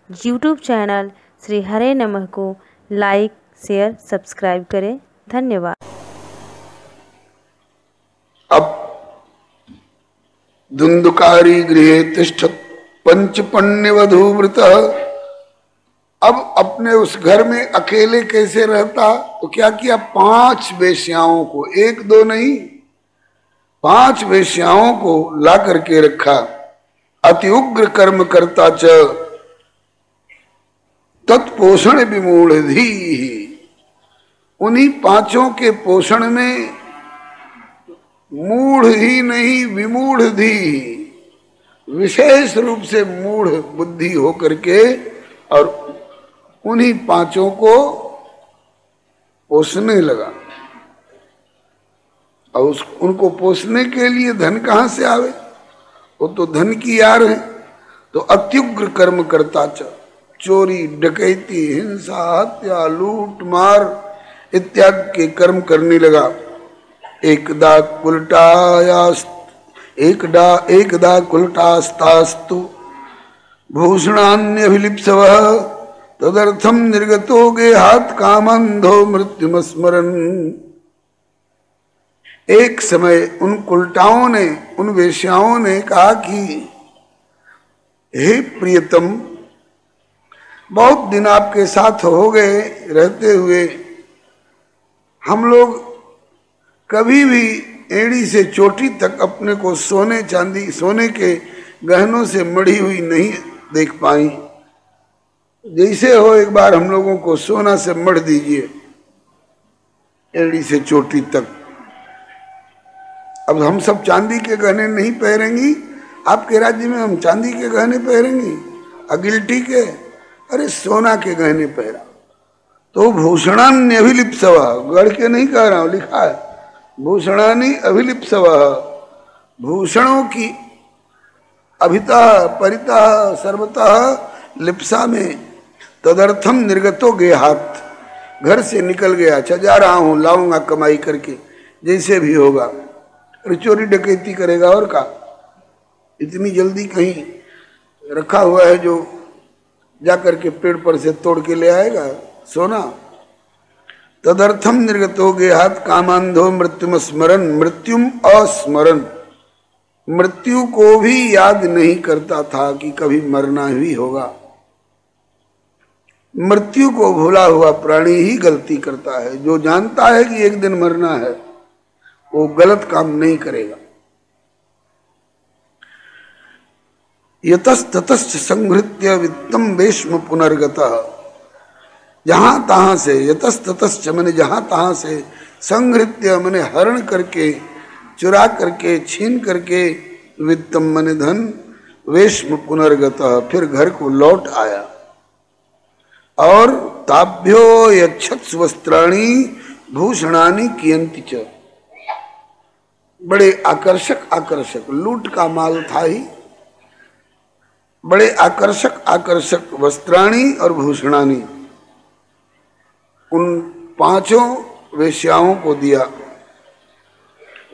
YouTube channel Shri हरे नमः को like share subscribe करें। धन्यवाद। अब धुंधुकारी गृहे तिष्ठत् पंचपण्यवधूव्रत। अब अपने उस घर में अकेले कैसे रहता, तो क्या किया, 5 वेश्याओं को, 1-2 नहीं 5 वेश्याओं को ला करके रखा। अति उग्र कर्म करता च तत्पोषण विमूढ़ धी। उन्हीं 5 के पोषण में मूढ़ ही नहीं विमूढ़ धी, विशेष रूप से मूढ़ बुद्धि होकर के और उन्हीं 5 को पोसने लगा। और उनको पोसने के लिए धन कहां से आवे, वो तो धन की यार है। तो अत्युग्र कर्म करता च, चोरी डकैती हिंसा हत्या लूट मार इत्यादि के कर्म करने लगा। एकदा कुलटास्तास्तु भूषणान्यभिलिप्सवः तदर्थम निर्गतो गेहात् कामंधो मृत्युमस्मरन्। एक समय उन कुलटाओं ने, उन वेश्याओं ने कहा कि हे प्रियतम, बहुत दिन आपके साथ हो गए रहते हुए, हम लोग कभी भी एड़ी से चोटी तक अपने को सोने चांदी सोने के गहनों से मढ़ी हुई नहीं देख पाई। जैसे हो एक बार हम लोगों को सोना से मढ़ दीजिए एड़ी से चोटी तक। अब हम सब चांदी के गहने नहीं पहनेंगी, आपके राज्य में हम चांदी के गहने पहनेंगी, अगिल्टी के, अरे सोना के गहने पहना। तो भूषणान्य अभिलिप्सवा, गढ़ के नहीं कह रहा हूं, लिखा है भूषणानि अभिलिप्सवा, भूषणों की अभितः परितः सर्वतः लिप्सा में। तदर्थम निर्गतो गेहात्, घर से निकल गया, अच्छा जा रहा हूं, लाऊंगा कमाई करके, जैसे भी होगा। चोरी डकैती करेगा और का, इतनी जल्दी कहीं रखा हुआ है जो जाकर के पेड़ पर से तोड़ के ले आएगा सोना। तदर्थम निर्गतो गेहात् कामांधो मृत्युम स्मरन, मृत्युम अस्मरन, मृत्यु को भी याद नहीं करता था कि कभी मरना ही होगा। मृत्यु को भूला हुआ प्राणी ही गलती करता है। जो जानता है कि एक दिन मरना है वो गलत काम नहीं करेगा। यतस्ततश्च संहृत्य वित्तम वेश्म पुनर्गतः, जहां तहां से, यतस्ततश्च मैंने जहां तहां से, संहृत्य मैंने हरण करके, चुरा करके, छीन करके, वित्तम मैंने धन, वेश्म पुनर्गतः फिर घर को लौट आया। और ताभ्यो यच्छत्स वस्त्राणि भूषणानि कियन्ति च, बड़े आकर्षक आकर्षक, लूट का माल था ही, बड़े आकर्षक आकर्षक वस्त्राणी और भूषणानी उन 5 वेश्याओं को दिया।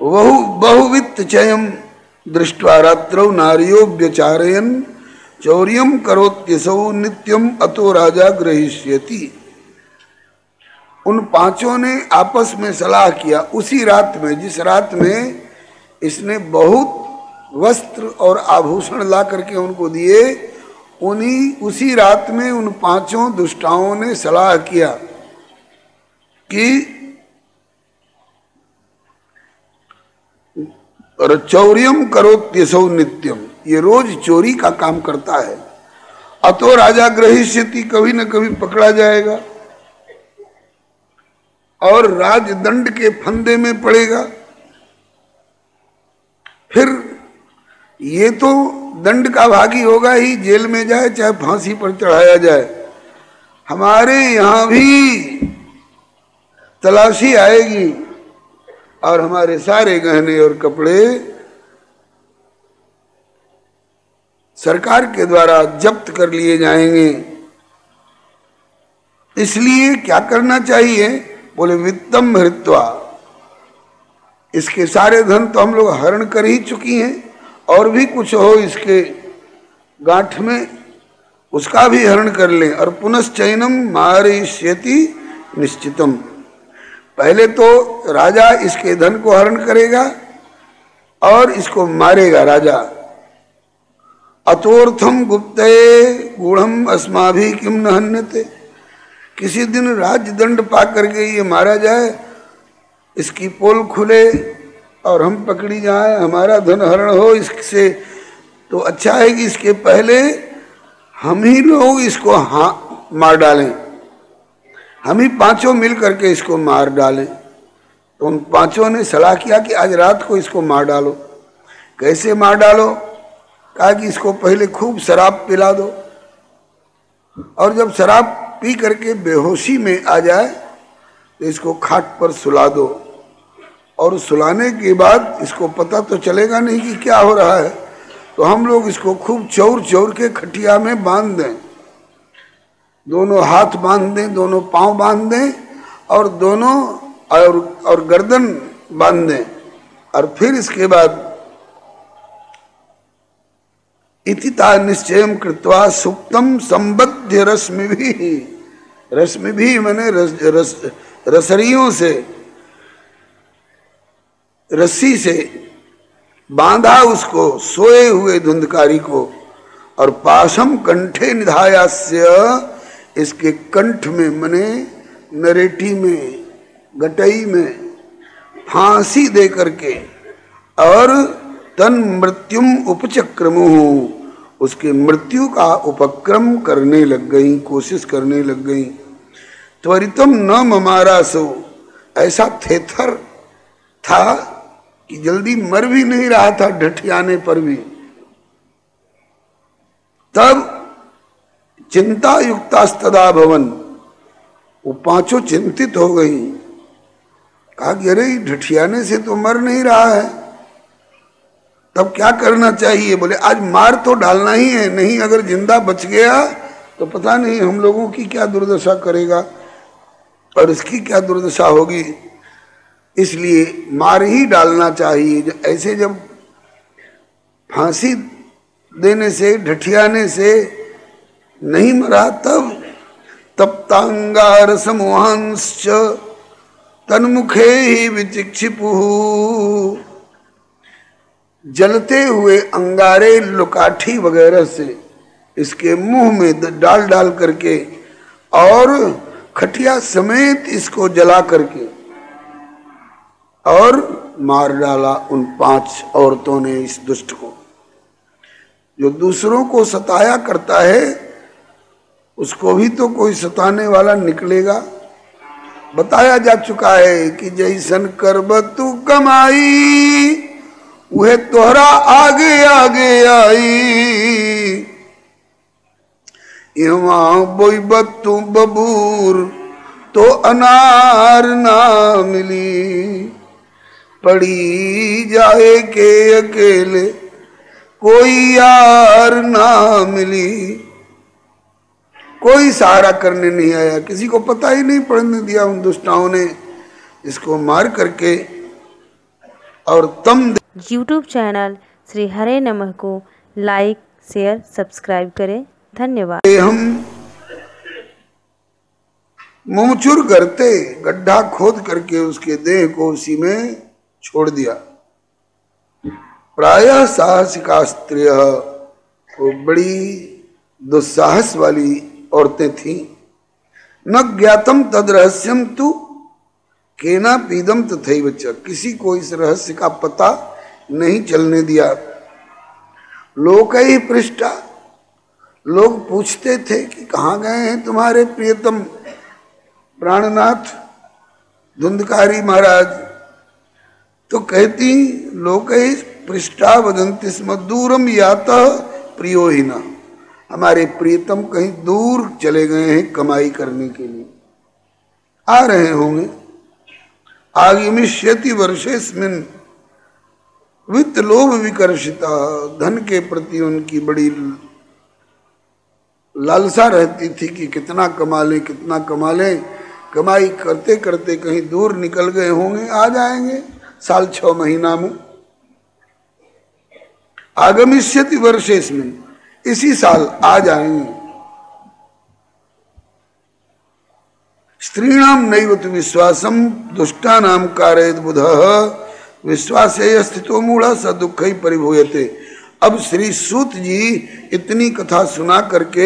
बहुवित्त चयम दृष्ट्वा रात्रौ नार्यो व्यचारयन् चौर्यम करोत्यसौ नित्यम अतो राजा ग्रहीष्यति। उन 5 ने आपस में सलाह किया उसी रात में, जिस रात में इसने बहुत वस्त्र और आभूषण ला करके उनको दिए, उसी रात में उन 5 दुष्टाओं ने सलाह किया कि चौर्यम करोत्यसौ नित्यम, ये रोज चोरी का काम करता है। अतो राजा ग्रहीष्यति, कभी न कभी पकड़ा जाएगा और राजदंड के फंदे में पड़ेगा। फिर ये तो दंड का भागी होगा ही, जेल में जाए चाहे फांसी पर चढ़ाया जाए। हमारे यहां भी तलाशी आएगी और हमारे सारे गहने और कपड़े सरकार के द्वारा जब्त कर लिए जाएंगे। इसलिए क्या करना चाहिए, बोले वित्तम हृत्वा, इसके सारे धन तो हम लोग हरण कर ही चुकी हैं, और भी कुछ हो इसके गांठ में उसका भी हरण कर लें। और पुनश्चैनम मारयिष्यति निश्चितम, पहले तो राजा इसके धन को हरण करेगा और इसको मारेगा राजा। अतोर्थम गुप्ते गूढ़म अस्माभि किम न हन्यते, किसी दिन राज्य दंड पा करके ये मारा जाए, इसकी पोल खुले और हम पकड़ी जाए, हमारा धन हरण हो इससे, तो अच्छा है कि इसके पहले हम ही लोग इसको मार डालें, हम ही पांचों मिल करके इसको मार डालें। तो उन पांचों ने सलाह किया कि आज रात को इसको मार डालो। कैसे मार डालो? कहा कि इसको पहले खूब शराब पिला दो, और जब शराब पी करके बेहोशी में आ जाए तो इसको खाट पर सुला दो, और सुलाने के बाद इसको पता तो चलेगा नहीं कि क्या हो रहा है, तो हम लोग इसको खूब चौर चौर के खटिया में बांध दें, दोनों हाथ बांध दें, दोनों पांव बांध दें, और दोनों और गर्दन बांध दें, और फिर इसके बाद इतिता निश्चयम कृत्वा सुप्तम संबद्ध रश्मि भी मैंने रसरियों से, रस्सी से बांधा उसको, सोए हुए धुंधकारी को, और पाशम कंठे निधायास्य, इसके कंठ में मने नरेटी में, गटई में फांसी दे करके, और तन मृत्युम उपचक्रमु, उसके मृत्यु का उपक्रम करने लग गई, कोशिश करने लग गई। त्वरितम न ममारा सो, ऐसा थेथर था कि जल्दी मर भी नहीं रहा था ढठियाने पर भी। तब चिंता युक्तास्तदा भवन, वो पांचों चिंतित हो गई। कहा कि अरे ढठियाने से तो मर नहीं रहा है, तब क्या करना चाहिए? बोले आज मार तो डालना ही है, नहीं अगर जिंदा बच गया तो पता नहीं हम लोगों की क्या दुर्दशा करेगा और इसकी क्या दुर्दशा होगी, इसलिए मार ही डालना चाहिए। ऐसे जब फांसी देने से, ढठियाने से नहीं मरा, तब तप्तांगार समोहांश्च तन्मुखे ही विचिक्षिपु, जलते हुए अंगारे लुकाठी वगैरह से इसके मुंह में डाल डाल करके और खटिया समेत इसको जला करके और मार डाला उन 5 औरतों ने इस दुष्ट को। जो दूसरों को सताया करता है उसको भी तो कोई सताने वाला निकलेगा। बताया जा चुका है कि जैसन करब तू कमाई वह तोहरा आगे आगे आई, यहाँ बोईब तू बबूर तो अनार ना मिली, पड़ी जाए के अकेले कोई यार ना मिली। कोई सहारा करने नहीं आया, किसी को पता ही नहीं पड़ने दिया उन दुष्टाओं ने इसको मार करके। और तम YouTube चैनल श्री हरे नमः को लाइक, शेयर, सब्सक्राइब करें। धन्यवाद। हम मुंहचुर करते गड्ढा खोद करके उसके देह को उसी में छोड़ दिया। प्रायः साहसिका स्त्रिय, वो बड़ी दुस्साहस वाली औरतें थीं। न ज्ञातम तद रहस्यम तु केना पीदम तथैव च, किसी को इस रहस्य का पता नहीं चलने दिया। लोक ही पृष्ठा, लोग पूछते थे कि कहाँ गए हैं तुम्हारे प्रियतम प्राणनाथ धुंधकारी महाराज, तो कहती लोक ही पृष्ठा वदंति स्म दूरम याता प्रियो ही ना, हमारे प्रियतम कहीं दूर चले गए हैं कमाई करने के लिए, आ रहे होंगे। आगमिष्यति वर्षेस्मिन् वित्त लोभ विकर्षिता, धन के प्रति उनकी बड़ी लालसा रहती थी कि कितना कमा लें, कितना कमा लें। कमाई करते करते कहीं दूर निकल गए होंगे, आ जाएंगे साल 6 महीना में। आगमिष्यति वर्षेस्मिन्, इसी साल आ जाएंगे। स्त्रीणाम नैव तु विश्वासम दुष्टानाम कारयेद बुधः विश्वासे स्थितो मूढ़ स दुःखै परिभूयते। अब श्री सूत जी इतनी कथा सुना करके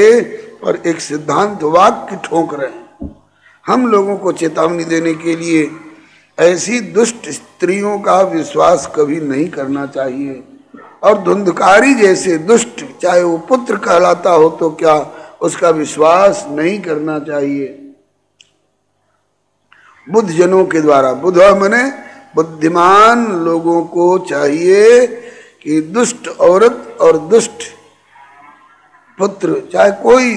और एक सिद्धांत वाक्य ठोक रहे हैं हम लोगों को चेतावनी देने के लिए, ऐसी दुष्ट स्त्रियों का विश्वास कभी नहीं करना चाहिए। और धुंधकारी जैसे दुष्ट, चाहे वो पुत्र कहलाता हो तो क्या, उसका विश्वास नहीं करना चाहिए। बुद्ध जनों के द्वारा, बुद्ध मने बुद्धिमान लोगों को चाहिए कि दुष्ट औरत और दुष्ट पुत्र चाहे कोई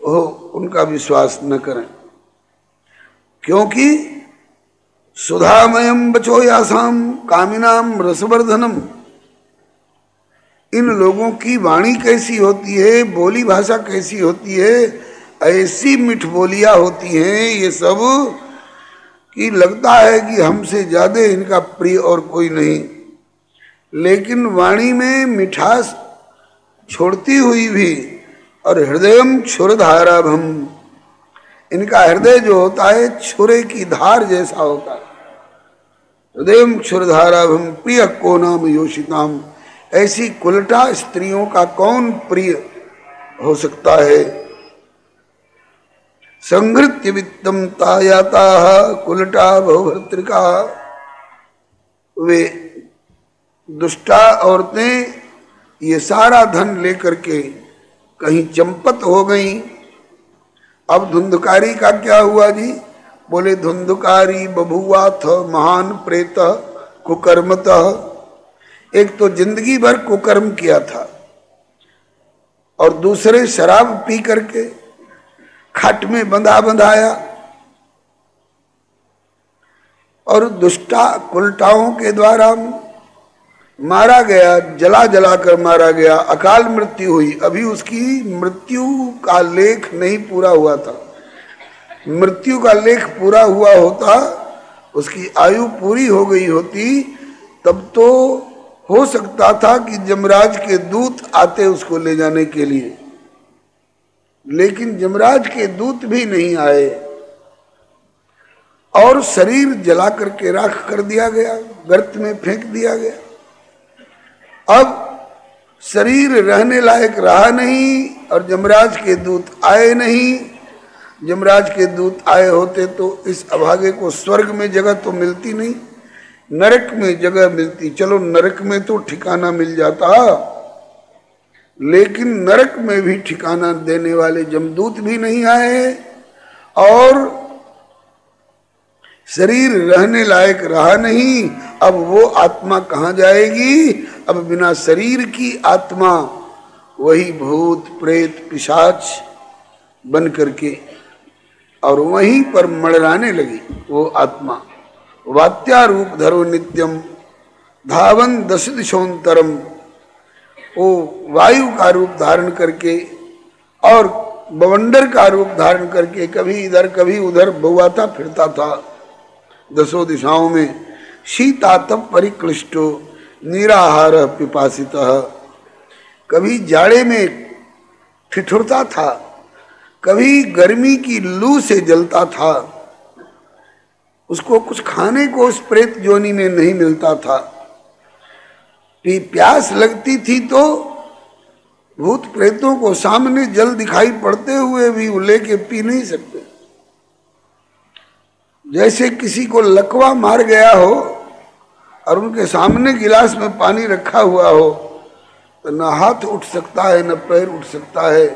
हो उनका विश्वास न करें, क्योंकि सुधामयम बचो यासाम कामिनाम रसवर्धनम। इन लोगों की वाणी कैसी होती है, बोली भाषा कैसी होती है, ऐसी मिठ बोलियां होती हैं ये सब कि लगता है कि हमसे ज्यादा इनका प्रिय और कोई नहीं। लेकिन वाणी में मिठास छोड़ती हुई भी, और हृदयम क्षुरधाराभम, इनका हृदय जो होता है छुरे की धार जैसा होता है। हृदयम क्षुरधाराभम प्रिय को नाम योषिताम, ऐसी कुलटा स्त्रियों का कौन प्रिय हो सकता है। संहृत्य वित्तम तायाता कुलटा बहुभर्तृका, वे दुष्टा औरतें ये सारा धन लेकर के कहीं चंपत हो गई। अब धुंधकारी का क्या हुआ जी? बोले धुंधकारी बभुआ था महान प्रेत कुकर्मतः। एक तो जिंदगी भर कुकर्म किया था, और दूसरे शराब पी करके खट में बंधा बंधाया, और दुष्टा कुलटाओं के द्वारा मारा गया, जला जला कर मारा गया, अकाल मृत्यु हुई। अभी उसकी मृत्यु का लेख नहीं पूरा हुआ था। मृत्यु का लेख पूरा हुआ होता, उसकी आयु पूरी हो गई होती, तब तो हो सकता था कि यमराज के दूत आते उसको ले जाने के लिए, लेकिन यमराज के दूत भी नहीं आए, और शरीर जला करके राख कर दिया गया, गर्त में फेंक दिया गया। अब शरीर रहने लायक रहा नहीं, और यमराज के दूत आए नहीं। यमराज के दूत आए होते तो इस अभागे को स्वर्ग में जगह तो मिलती नहीं, नरक में जगह मिलती। चलो नरक में तो ठिकाना मिल जाता, लेकिन नरक में भी ठिकाना देने वाले जमदूत भी नहीं आए, और शरीर रहने लायक रहा नहीं। अब वो आत्मा कहाँ जाएगी? अब बिना शरीर की आत्मा वही भूत प्रेत पिशाच बन करके, और वहीं पर मड़राने लगी वो आत्मा। वात्यारूप धरो नित्यम धावन दश दिशोंतरम, वो वायु का रूप धारण करके और बवंडर का रूप धारण करके कभी इधर कभी उधर बौआता फिरता था दसों दिशाओं में। शीतातप परिक्लिष्टो निराहार पिपासितः, कभी जाड़े में ठिठुरता था, कभी गर्मी की लू से जलता था, उसको कुछ खाने को उस प्रेत योनि में नहीं मिलता था। प्यास लगती थी तो भूत प्रेतों को सामने जल दिखाई पड़ते हुए भी वो लेके पी नहीं सकते। जैसे किसी को लकवा मार गया हो और उनके सामने गिलास में पानी रखा हुआ हो, तो न हाथ उठ सकता है न पैर उठ सकता है,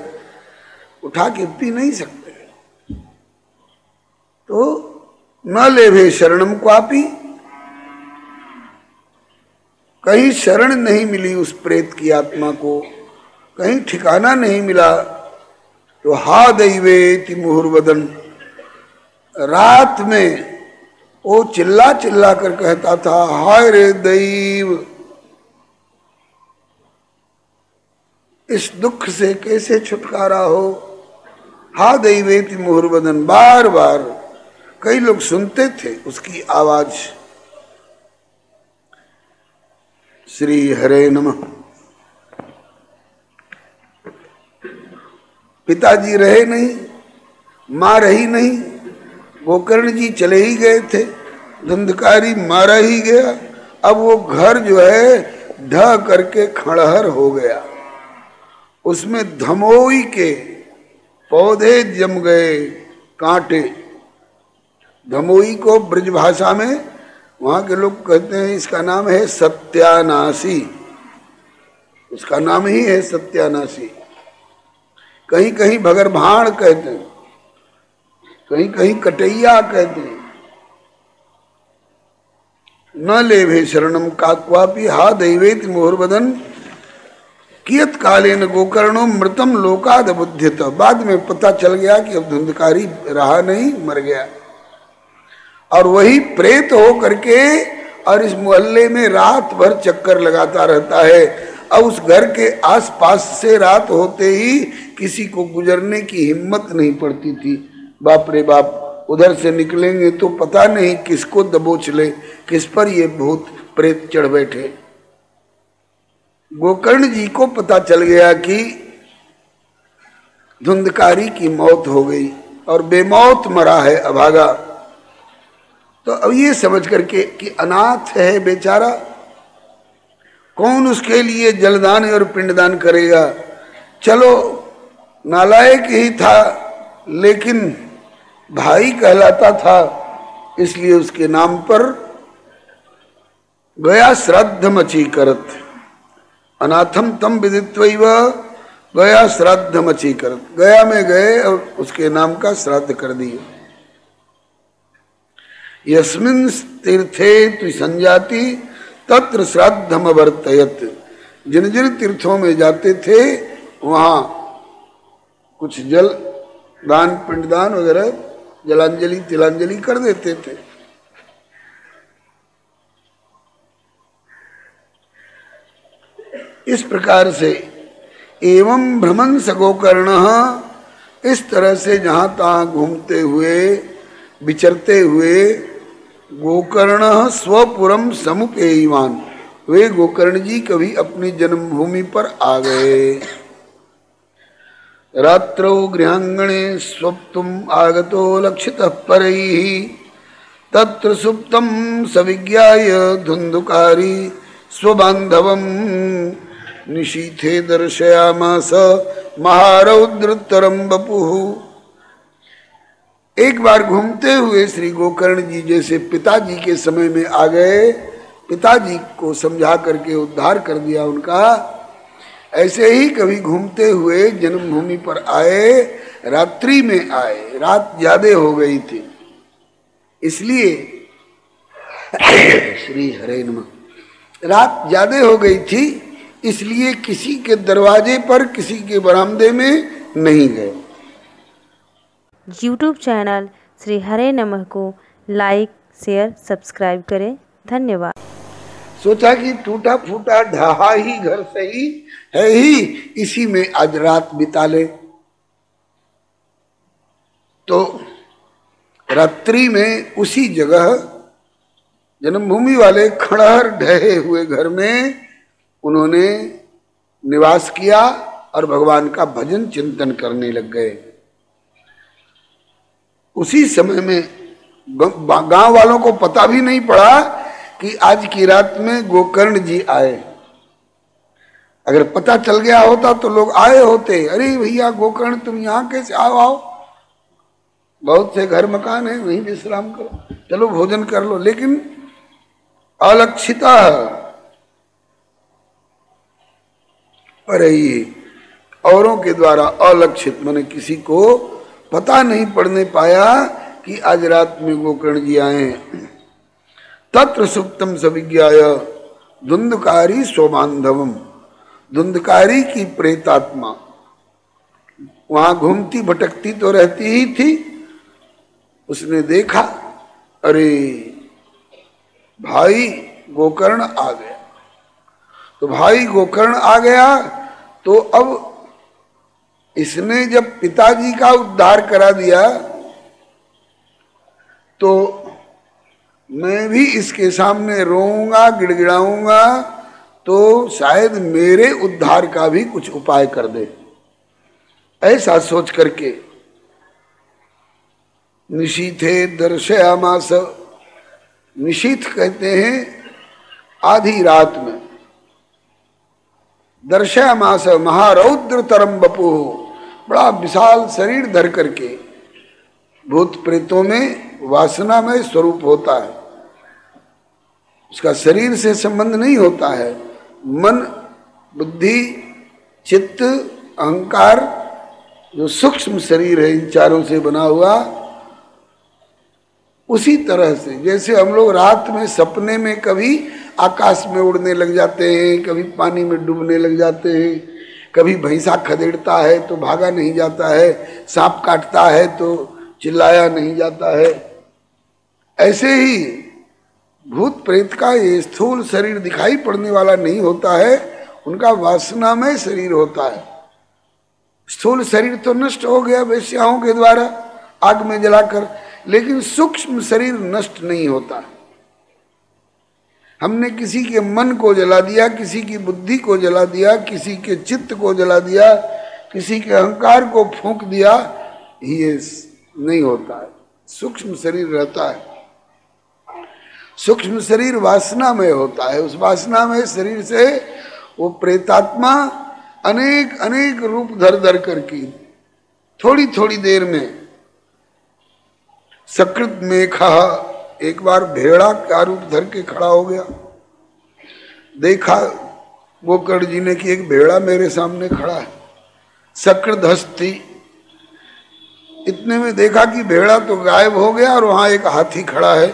उठा के पी नहीं सकते। तो न लेभे शरणम क्वापी, कहीं शरण नहीं मिली उस प्रेत की आत्मा को, कहीं ठिकाना नहीं मिला। तो हा दैवेति मुहुर्वदन, रात में वो चिल्ला चिल्ला कर कहता था, हाय रे दैव, इस दुख से कैसे छुटकारा हो। हा दैवेति मुहुर्वदन, बार बार कई लोग सुनते थे उसकी आवाज। श्री हरे नमः। पिताजी रहे नहीं, माँ रही नहीं, गोकर्ण जी चले ही गए थे, धुंधकारी मारा ही गया। अब वो घर जो है ढह करके खड़हर हो गया, उसमें धमोई के पौधे जम गए, कांटे। धमोई को ब्रज भाषा में वहां के लोग कहते हैं, इसका नाम है सत्यानाशी, उसका नाम ही है सत्यानाशी। कहीं कहीं भगरभाण कहते हैं, कहीं कहीं कटैया कहते हैं। न लेभे शरणम काक्वापि हा दैवेति मोहरबदन कियत कालेन गोकर्णो मृतम लोकाद बुद्धित। बाद में पता चल गया कि अब धुंधकारी रहा नहीं, मर गया। और वही प्रेत हो करके और इस मोहल्ले में रात भर चक्कर लगाता रहता है। अब उस घर के आसपास से रात होते ही किसी को गुजरने की हिम्मत नहीं पड़ती थी। बाप रे बाप, उधर से निकलेंगे तो पता नहीं किसको दबोच ले, किस पर ये भूत प्रेत चढ़ बैठे। गोकर्ण जी को पता चल गया कि धुंधकारी की मौत हो गई और बेमौत मरा है अभागा। तो अब ये समझ करके कि अनाथ है बेचारा, कौन उसके लिए जलदान और पिंडदान करेगा। चलो नालायक ही था, लेकिन भाई कहलाता था, इसलिए उसके नाम पर गया श्राद्ध मची करत, अनाथम तम विदित्वैव गया श्राद्ध मची करत। गया में गए और उसके नाम का श्राद्ध कर दिए। यस्मिन् तीर्थे तु संजाति तत्र श्राद्धम वर्तयत। जिन जिन तीर्थों में जाते थे वहां कुछ जल दान पिंडदान वगैरह जलांजलि तिलांजलि कर देते थे। इस प्रकार से एवं भ्रमंस गोकर्ण, इस तरह से जहां तहां घूमते हुए विचरते हुए गोकर्ण स्वपुरम समुपेयवान, वे गोकर्ण जी कभी अपनी जन्मभूमि पर आ गए। रात्रौ गृहांगणे स्वप्तुम आगतो लक्षितः परैः तत्र सुप्तं सविज्ञाय धुंधुकारी स्वबांधवम् निशीथे दर्शयामास महारौद्रतरं वपुः। एक बार घूमते हुए श्री गोकर्ण जी जैसे पिताजी के समय में आ गए, पिताजी को समझा करके उद्धार कर दिया उनका, ऐसे ही कभी घूमते हुए जन्मभूमि पर आए। रात्रि में आए, रात ज्यादा हो गई थी, इसलिए श्री हरे नमः, रात ज्यादा हो गई थी इसलिए किसी के दरवाजे पर, किसी के बरामदे में नहीं गए। YouTube चैनल श्री हरे नमः को लाइक शेयर सब्सक्राइब करें। धन्यवाद। सोचा कि टूटा फूटा ढहा ही घर सही है ही, इसी में आज रात बिता ले। तो रात्रि में उसी जगह जन्मभूमि वाले खड़हर ढहे हुए घर में उन्होंने निवास किया और भगवान का भजन चिंतन करने लग गए। उसी समय में गांव वालों को पता भी नहीं पड़ा कि आज की रात में गोकर्ण जी आए। अगर पता चल गया होता तो लोग आए होते, अरे भैया गोकर्ण तुम यहाँ कैसे, आओ आओ, बहुत से घर मकान है, वहीं विश्राम करो, चलो भोजन कर लो। लेकिन अलक्षिता पर ये औरों के द्वारा अलक्षित, माने किसी को पता नहीं पड़ने पाया कि आज रात में गोकर्ण जी आए हैं। तत्र सुप्तम सविज्ञाय धुंधकारी स्वबांधवम, धुंधकारी की प्रेतात्मा वहां घूमती भटकती तो रहती ही थी। उसने देखा, अरे भाई गोकर्ण आ गया। तो भाई गोकर्ण आ गया तो अब इसने जब पिताजी का उद्धार करा दिया तो मैं भी इसके सामने रोऊंगा, गिड़गिड़ाऊंगा, तो शायद मेरे उद्धार का भी कुछ उपाय कर दे। ऐसा सोच करके निशीथे दर्शयामास। निशीथ कहते हैं आधी रात में। दर्शयामास महारौद्र तरम बपु, बड़ा विशाल शरीर धर करके। भूत प्रेतों में वासना में स्वरूप होता है, उसका शरीर से संबंध नहीं होता है। मन, बुद्धि, चित्त, अहंकार, जो सूक्ष्म शरीर है इन चारों से बना हुआ, उसी तरह से जैसे हम लोग रात में सपने में कभी आकाश में उड़ने लग जाते हैं, कभी पानी में डूबने लग जाते हैं, कभी भैंसा खदेड़ता है तो भागा नहीं जाता है, सांप काटता है तो चिल्लाया नहीं जाता है, ऐसे ही भूत प्रेत का ये स्थूल शरीर दिखाई पड़ने वाला नहीं होता है, उनका वासना में शरीर होता है। स्थूल शरीर तो नष्ट हो गया वेश्याओं के द्वारा आग में जलाकर, लेकिन सूक्ष्म शरीर नष्ट नहीं होता। हमने किसी के मन को जला दिया, किसी की बुद्धि को जला दिया, किसी के चित्त को जला दिया, किसी के अहंकार को फूंक दिया, ये नहीं होता है। सूक्ष्म शरीर रहता है। सूक्ष्म शरीर वासना में होता है। उस वासना में शरीर से वो प्रेतात्मा अनेक अनेक रूप धर धर करके थोड़ी थोड़ी देर में, सकृत मेघा, एक बार भेड़ा का रूप धर के खड़ा हो गया। देखा गोकर्ण जी ने कि एक भेड़ा मेरे सामने खड़ा है। सकृत हस्ती, इतने में देखा कि भेड़ा तो गायब हो गया और वहां एक हाथी खड़ा है।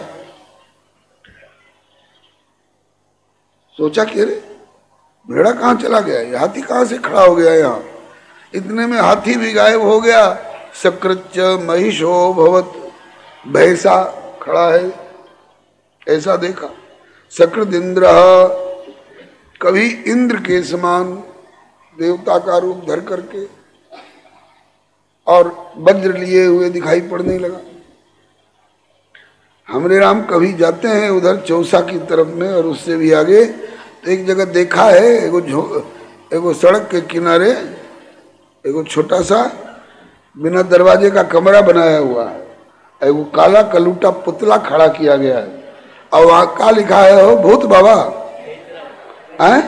सोचा कि अरे भेड़ा कहाँ चला गया, ये हाथी कहाँ से खड़ा हो गया यहाँ। इतने में हाथी भी गायब हो गया। सकृत महिषो भवत, भैंसा खड़ा है, ऐसा देखा। सकृत इंद्र, कभी इंद्र के समान देवता का रूप धर करके और वज्र लिए हुए दिखाई पड़ने लगा। हमरे राम कभी जाते हैं उधर चौसा की तरफ में और उससे भी आगे, तो एक जगह देखा है एगो सड़क के किनारे एगो छोटा सा बिना दरवाजे का कमरा बनाया हुआ है, एगो काला कलूटा पुतला खड़ा किया गया है और वहां का लिखा है हो भूत बाबा है,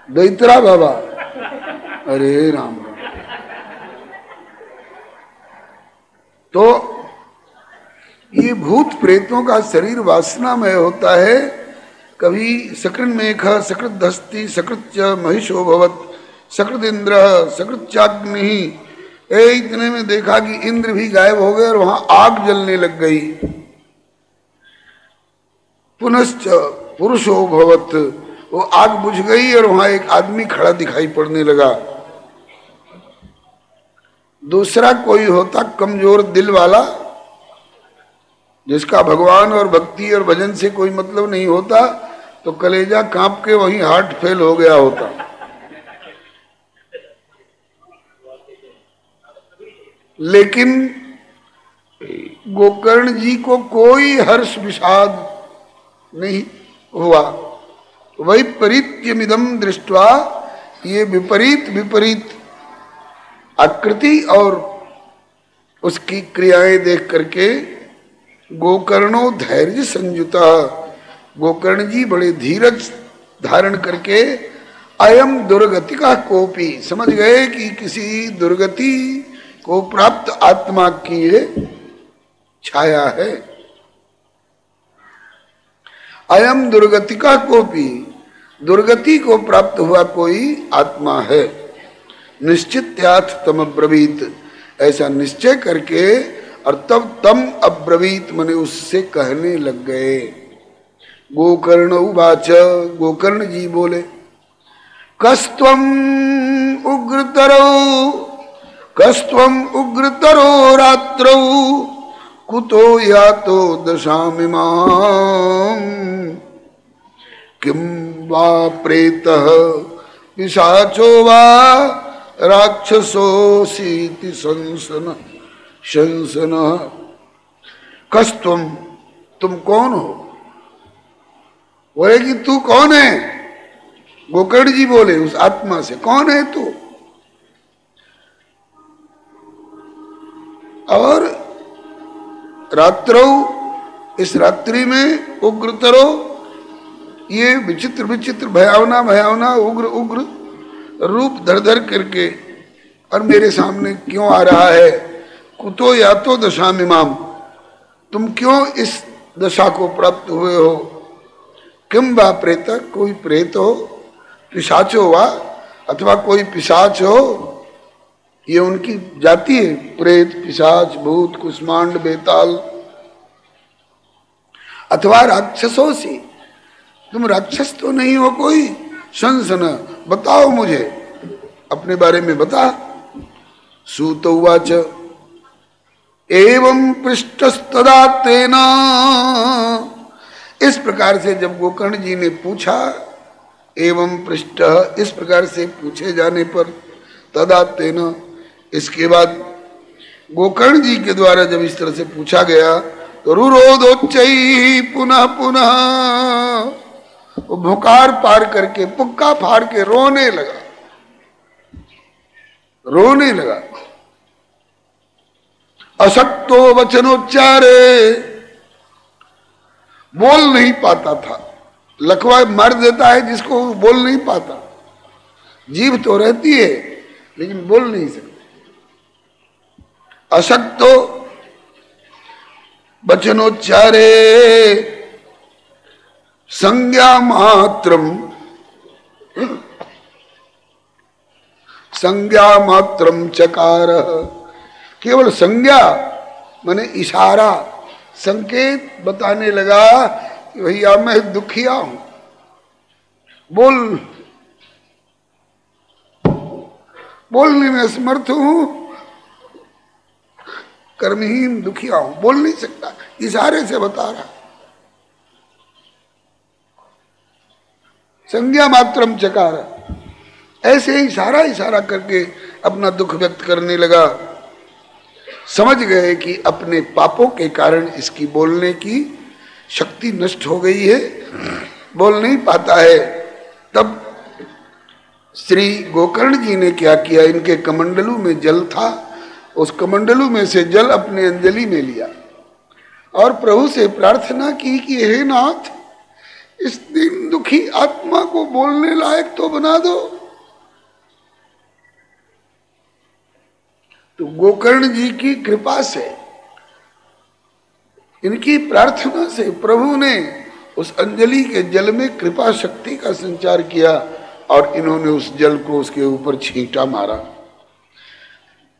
दैत्रा बाबा। अरे राम राम। तो ये भूत प्रेतों का शरीर वासनामय होता है। कभी सकृत मेघ, सकृत दस्ती, सकृत महिषो भवत, सकृत इंद्र, सकृत चाग्नि। इतने में देखा कि इंद्र भी गायब हो गए और वहां आग जलने लग गई। पुनश्च पुरुषो भवत, वो आग बुझ गई और वहां एक आदमी खड़ा दिखाई पड़ने लगा। दूसरा कोई होता कमजोर दिल वाला, जिसका भगवान और भक्ति और भजन से कोई मतलब नहीं होता, तो कलेजा कांप के वहीं हार्ट फेल हो गया होता। लेकिन गोकर्ण जी को कोई हर्ष विषाद नहीं हुआ। वैपरीत्यमिदं दृष्ट्वा, ये विपरीत विपरीत आकृति और उसकी क्रियाएं देख करके गोकर्णो धैर्य संयुता, गोकर्ण जी बड़े धीरज धारण करके अयम दुर्गति का कोपी, समझ गए कि किसी दुर्गति को प्राप्त आत्मा की ये छाया है। अयम दुर्गति का कोपी, दुर्गति को प्राप्त हुआ कोई आत्मा है। निश्चित्याथ तम अब्रवीत, ऐसा निश्चय करके और तब तम अब्रवीत मने उससे कहने लग गए। गोकर्ण उवाच, गोकर्ण जी बोले, कस्त्वम उग्रतरो रात्रौ कुतो यातो दशामिमां, किं वा प्रेतः पिशाचो वा राक्षसोऽसीति संसन शंसन। कस्तुम, तुम कौन हो? बोले कि तू कौन है? गोकर्ण जी बोले उस आत्मा से, कौन है तू? रात्रौ, इस रात्रि में उग्रतरो, ये विचित्र विचित्र भयावना भयावना उग्र उग्र रूप धर धर करके और मेरे सामने क्यों आ रहा है। कुतो या तो दशामिमाम, तुम क्यों इस दशा को प्राप्त हुए हो। किम वा प्रेत, कोई प्रेत हो, पिशाचो वा, अथवा कोई पिशाच हो, ये उनकी जाति है, प्रेत पिशाच भूत कुष्मांड बेताल, अथवा राक्षसों से, तुम राक्षस तो नहीं हो कोई। संसन, बताओ मुझे, अपने बारे में बता। सूत उवाच एवं पृष्ठस्तदा तेना, इस प्रकार से जब गोकर्ण जी ने पूछा, एवं पृष्ठ, इस प्रकार से पूछे जाने पर, तदा तेना, इसके बाद गोकर्ण जी के द्वारा जब इस तरह से पूछा गया तो रुरोदोच्चैः पुनः पुनः, वो भुकार पार करके पुक्का फाड़ के रोने लगा, रोने लगा। अशक्तो वचनोच्चारे, बोल नहीं पाता था। लकवा मार देता है जिसको बोल नहीं पाता, जीभ तो रहती है लेकिन बोल नहीं सकते। अशक्तो वचनोच्चारे संज्ञा मात्रम, संज्ञा मात्रम चकार, केवल संज्ञा माने इशारा, संकेत बताने लगा कि भैया मैं दुखिया हूं, बोलने में असमर्थ हूं, कर्महीन दुखिया हूं, बोल नहीं सकता, इशारे से बता रहा। संज्ञा मात्रम चकार, ऐसे ही इशारा इशारा करके अपना दुख व्यक्त करने लगा। समझ गए कि अपने पापों के कारण इसकी बोलने की शक्ति नष्ट हो गई है, बोल नहीं पाता है। तब श्री गोकर्ण जी ने क्या किया, इनके कमंडलू में जल था, उस कमंडलू में से जल अपने अंजलि में लिया और प्रभु से प्रार्थना की कि हे नाथ, इस दिन दुखी आत्मा को बोलने लायक तो बना दो। तो गोकर्ण जी की कृपा से, इनकी प्रार्थना से प्रभु ने उस अंजलि के जल में कृपा शक्ति का संचार किया और इन्होंने उस जल को उसके ऊपर छींटा मारा।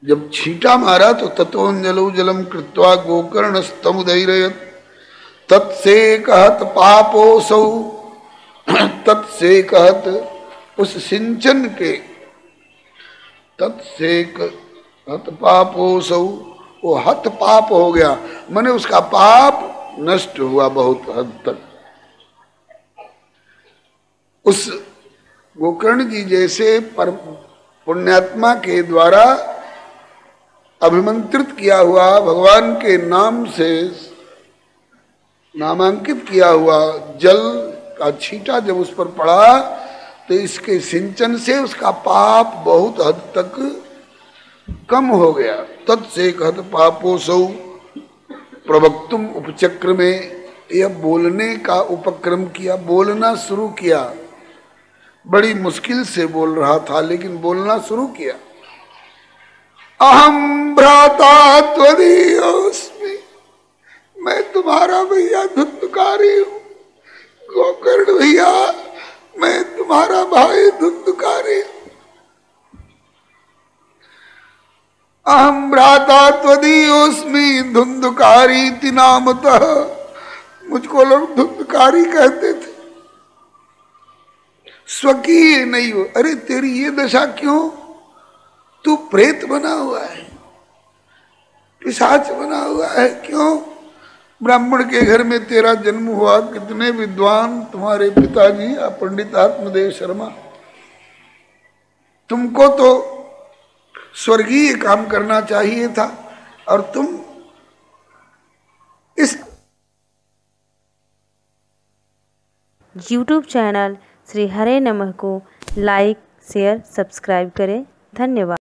जब छींटा मारा तो तत्वंजलौ जलम कृत्वा गोकर्ण स्तमुदैरयत् तत्से कहत पापोसौ, तत्से कहत उस सिंचन के, तत्से हत पापोसौ, वो हत पाप हो गया, माने उसका पाप नष्ट हुआ बहुत हद तक। उस गोकर्ण जी जैसे पुण्यात्मा के द्वारा अभिमंत्रित किया हुआ, भगवान के नाम से नामांकित किया हुआ जल का छींटा जब उस पर पड़ा तो इसके सिंचन से उसका पाप बहुत हद तक कम हो गया। तत्से कहत पापोसौ प्रवक्तुम उपचक्र में, यह बोलने का उपक्रम किया, बोलना शुरू किया। बड़ी मुश्किल से बोल रहा था लेकिन बोलना शुरू किया। अहम भ्राता त्वदीयोस्मि, मैं तुम्हारा भैया धुंधकारी हूं। गोकर्ण भैया, मैं तुम्हारा भाई धुंधकारी हूं। अहम भ्राता त्वदीयोस्मि धुंधकारी नामतः, मुझको लोग धुंधकारी कहते थे। स्वकीय नहीं हो, अरे तेरी ये दशा क्यों, तू प्रेत बना हुआ है, पिशाच बना हुआ है, क्यों? ब्राह्मण के घर में तेरा जन्म हुआ, कितने विद्वान तुम्हारे पिताजी पंडित आत्मदेव शर्मा, तुमको तो स्वर्गीय काम करना चाहिए था और तुम इस YouTube चैनल श्री हरे नमः को लाइक शेयर सब्सक्राइब करें। धन्यवाद।